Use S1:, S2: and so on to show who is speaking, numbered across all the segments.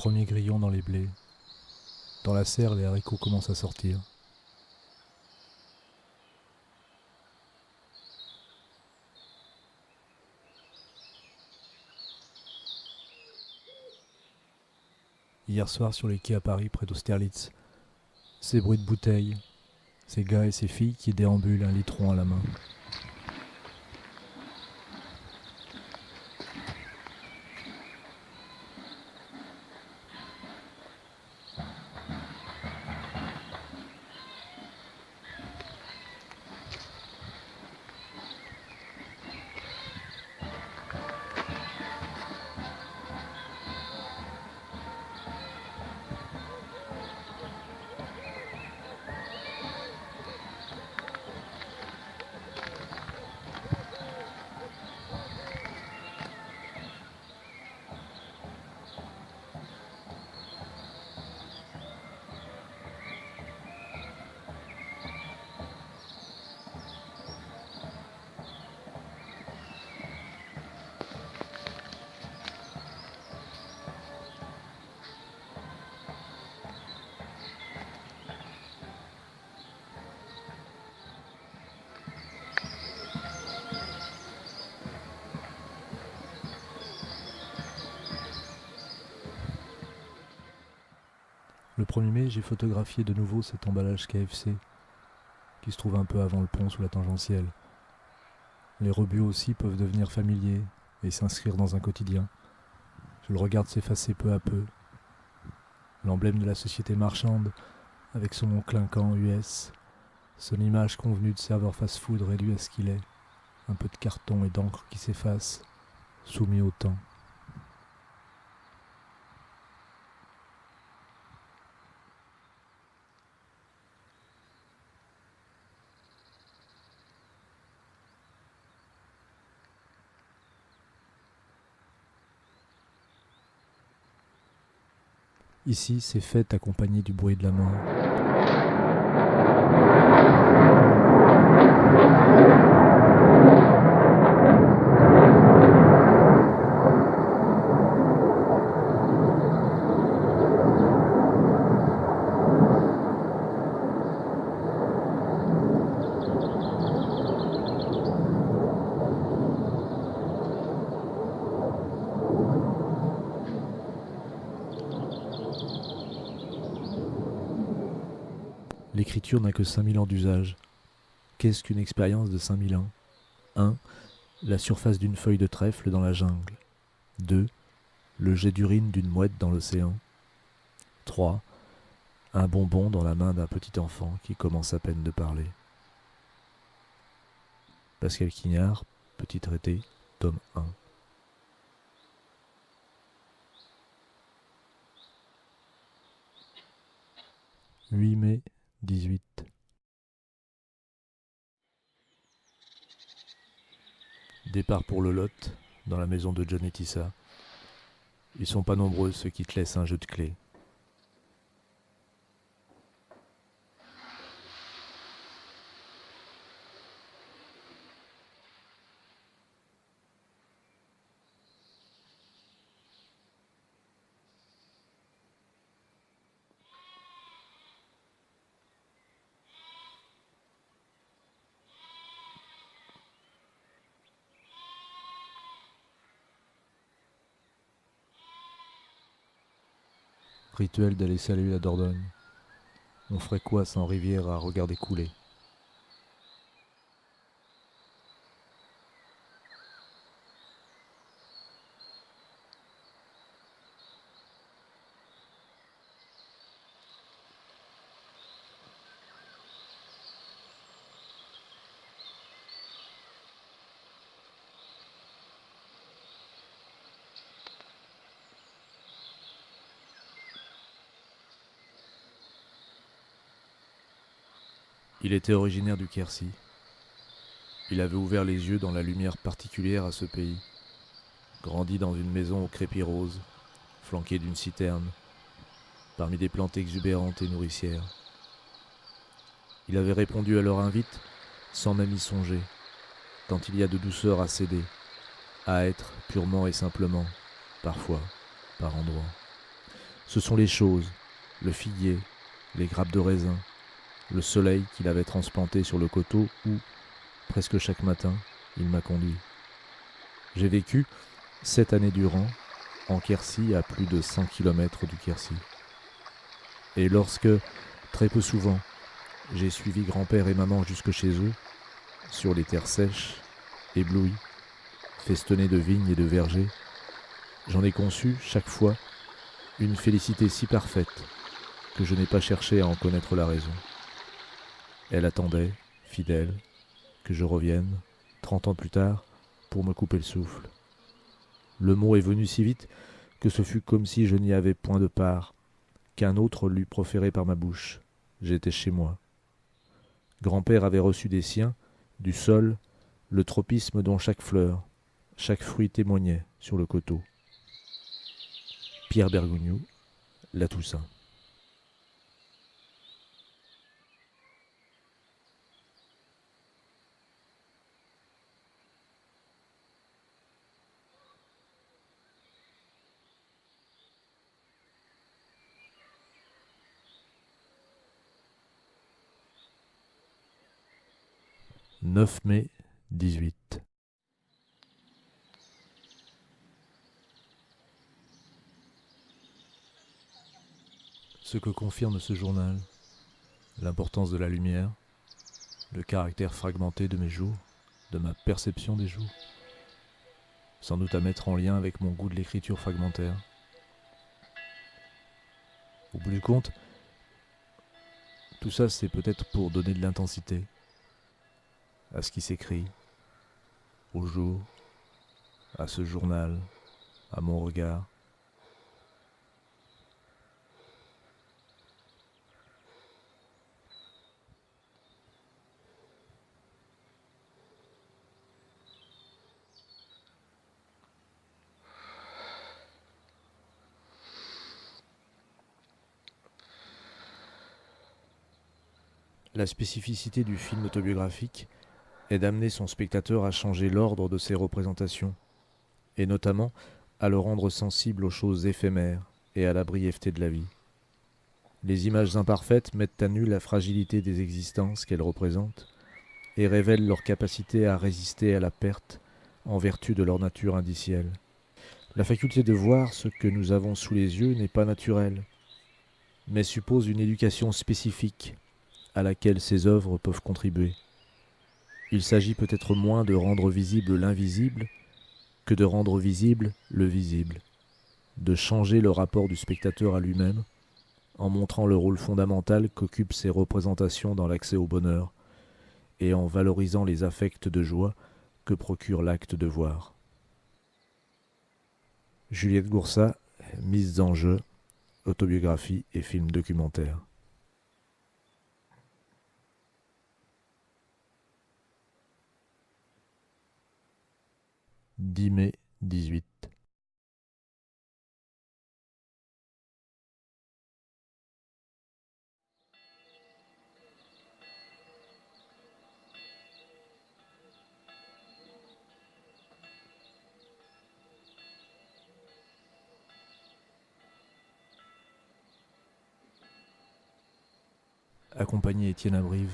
S1: Premier grillon dans les blés. Dans la serre, les haricots commencent à sortir. Hier soir, sur les quais à Paris, près d'Austerlitz, ces bruits de bouteilles, ces gars et ces filles qui déambulent un litron à la main. Le 1er mai, j'ai photographié de nouveau cet emballage KFC, qui se trouve un peu avant le pont sous la tangentielle. Les rebuts aussi peuvent devenir familiers et s'inscrire dans un quotidien. Je le regarde s'effacer peu à peu. L'emblème de la société marchande, avec son nom clinquant US, son image convenue de serveur fast-food réduit à ce qu'il est, un peu de carton et d'encre qui s'efface, soumis au temps. Ici, c'est fête accompagnée du bruit de la mort. L'écriture n'a que 5000 ans d'usage. Qu'est-ce qu'une expérience de 5000 ans ? 1. La surface d'une feuille de trèfle dans la jungle. 2. Le jet d'urine d'une mouette dans l'océan. 3. Un bonbon dans la main d'un petit enfant qui commence à peine de parler. Pascal Quignard, Petit traité, tome 1. 8 mai 18. Départ pour le Lot, dans la maison de John et Tissa. Ils sont pas nombreux ceux qui te laissent un jeu de clés. Rituel d'aller saluer la Dordogne. On ferait quoi sans rivière à regarder couler ? Il était originaire du Quercy. Il avait ouvert les yeux dans la lumière particulière à ce pays. Grandi dans une maison au crépi rose, flanquée d'une citerne, parmi des plantes exubérantes et nourricières. Il avait répondu à leur invite sans même y songer, tant il y a de douceur à céder, à être purement et simplement, parfois, par endroits. Ce sont les choses, le figuier, les grappes de raisin, le soleil qu'il avait transplanté sur le coteau où, presque chaque matin, il m'a conduit. J'ai vécu 7 années durant en Quercy, à plus de 100 km du Quercy. Et lorsque, très peu souvent, j'ai suivi grand-père et maman jusque chez eux, sur les terres sèches, éblouies, festonnées de vignes et de vergers, j'en ai conçu, chaque fois, une félicité si parfaite que je n'ai pas cherché à en connaître la raison. Elle attendait, fidèle, que je revienne, 30 ans plus tard, pour me couper le souffle. Le mot est venu si vite que ce fut comme si je n'y avais point de part, qu'un autre l'eût proféré par ma bouche. J'étais chez moi. Grand-père avait reçu des siens, du sol, le tropisme dont chaque fleur, chaque fruit témoignait sur le coteau. Pierre Bergogneau, La Toussaint. « 9 mai 18. Ce que confirme ce journal, l'importance de la lumière, le caractère fragmenté de mes jours, de ma perception des jours, sans doute à mettre en lien avec mon goût de l'écriture fragmentaire. Au bout du compte, tout ça c'est peut-être pour donner de l'intensité à ce qui s'écrit, au jour, à ce journal, à mon regard. La spécificité du film autobiographique est d'amener son spectateur à changer l'ordre de ses représentations, et notamment à le rendre sensible aux choses éphémères et à la brièveté de la vie. Les images imparfaites mettent à nu la fragilité des existences qu'elles représentent et révèlent leur capacité à résister à la perte en vertu de leur nature indicielle. La faculté de voir ce que nous avons sous les yeux n'est pas naturelle, mais suppose une éducation spécifique à laquelle ces œuvres peuvent contribuer. Il s'agit peut-être moins de rendre visible l'invisible que de rendre visible le visible, de changer le rapport du spectateur à lui-même en montrant le rôle fondamental qu'occupent ces représentations dans l'accès au bonheur et en valorisant les affects de joie que procure l'acte de voir. Juliette Goursat, Mise en jeu, autobiographie et film documentaire. 10 mai 18. Accompagner Étienne Abrive,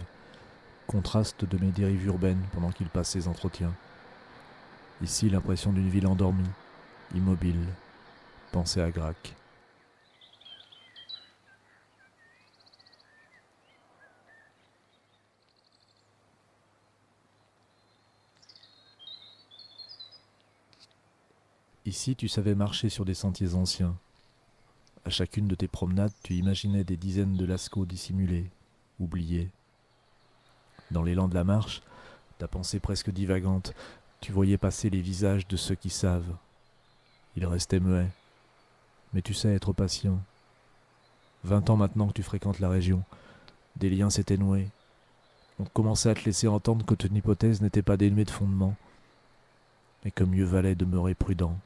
S1: contraste de mes dérives urbaines pendant qu'il passe ses entretiens. Ici, l'impression d'une ville endormie, immobile, pensée à Grac. Ici, tu savais marcher sur des sentiers anciens. À chacune de tes promenades, tu imaginais des dizaines de lascaux dissimulés, oubliés. Dans l'élan de la marche, ta pensée presque divagante, tu voyais passer les visages de ceux qui savent. Ils restaient muets. Mais tu sais être patient. 20 ans maintenant que tu fréquentes la région, des liens s'étaient noués. On commençait à te laisser entendre que ton hypothèse n'était pas dénuée de fondement, mais que mieux valait demeurer prudent,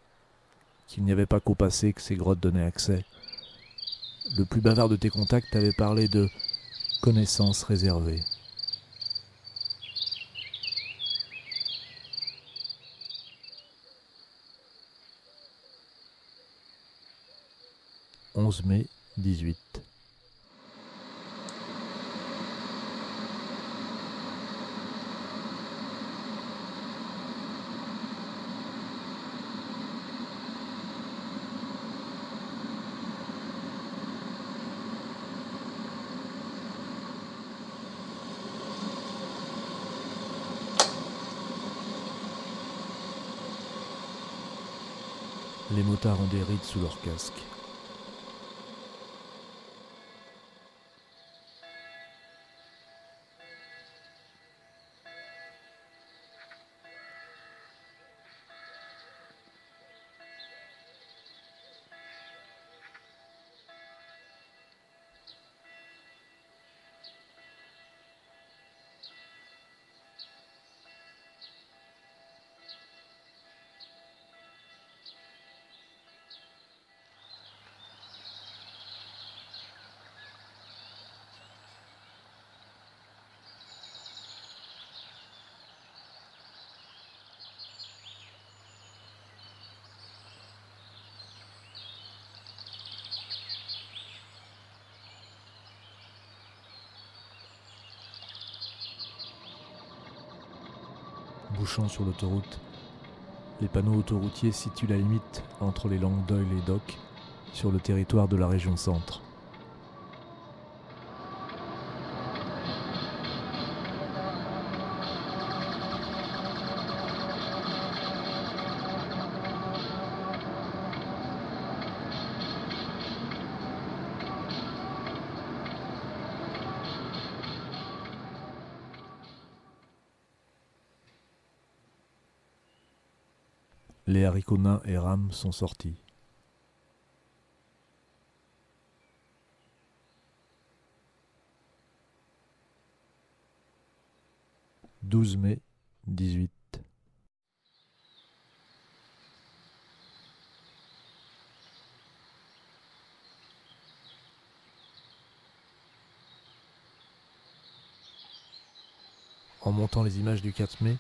S1: qu'il n'y avait pas qu'au passé que ces grottes donnaient accès. Le plus bavard de tes contacts t'avait parlé de connaissances réservées. 11 mai 18. Les motards ont des rides sous leurs casques. Bouchant sur l'autoroute, les panneaux autoroutiers situent la limite entre les langues d'Oil et d'Oc sur le territoire de la région Centre. Les haricots nains et rames sont sortis. « 12 mai 18. En montant les images du 4 mai,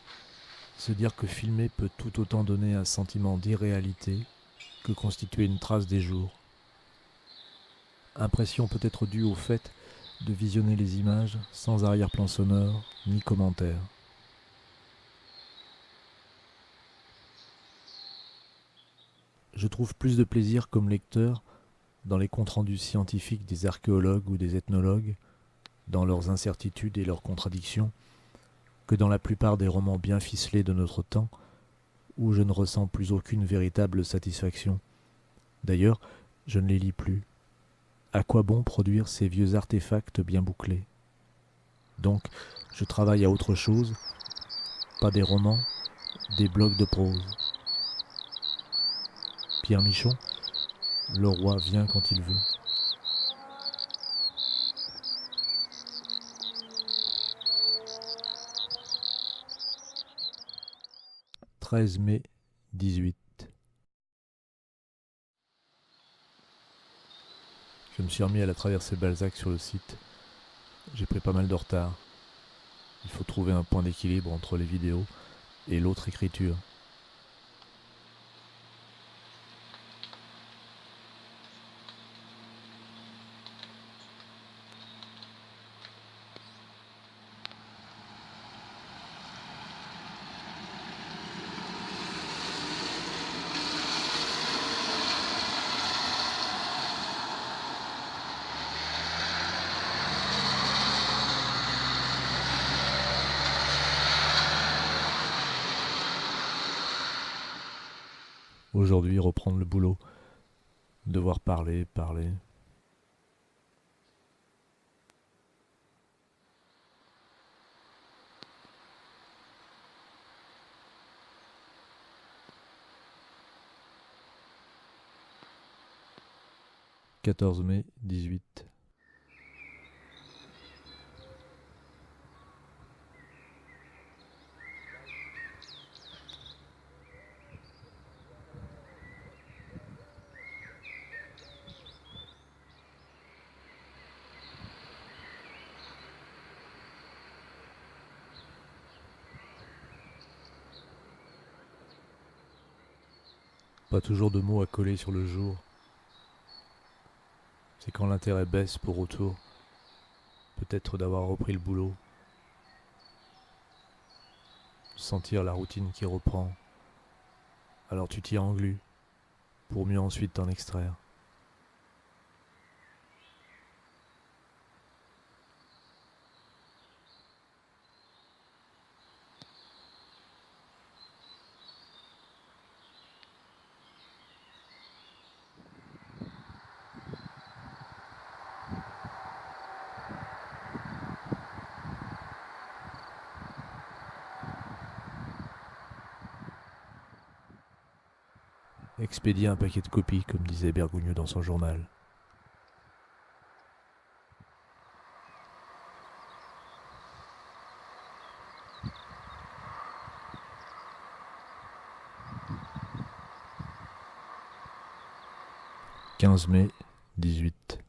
S1: se dire que filmer peut tout autant donner un sentiment d'irréalité que constituer une trace des jours. Impression peut-être due au fait de visionner les images sans arrière-plan sonore ni commentaire. Je trouve plus de plaisir comme lecteur dans les comptes rendus scientifiques des archéologues ou des ethnologues, dans leurs incertitudes et leurs contradictions, que dans la plupart des romans bien ficelés de notre temps, où je ne ressens plus aucune véritable satisfaction. D'ailleurs, je ne les lis plus. À quoi bon produire ces vieux artefacts bien bouclés? Donc, je travaille à autre chose, pas des romans, des blocs de prose. Pierre Michon, le roi vient quand il veut. « 13 mai 18. Je me suis remis à la traversée Balzac sur le site. J'ai pris pas mal de retard. Il faut trouver un point d'équilibre entre les vidéos et l'autre écriture. Aujourd'hui, reprendre le boulot, devoir parler. 14 mai 18. Pas toujours de mots à coller sur le jour. C'est quand l'intérêt baisse pour autour, peut-être d'avoir repris le boulot, sentir la routine qui reprend, alors tu t'y englues, pour mieux ensuite t'en extraire. Expédier un paquet de copies, comme disait Bergogneau dans son journal. « 15 mai 18.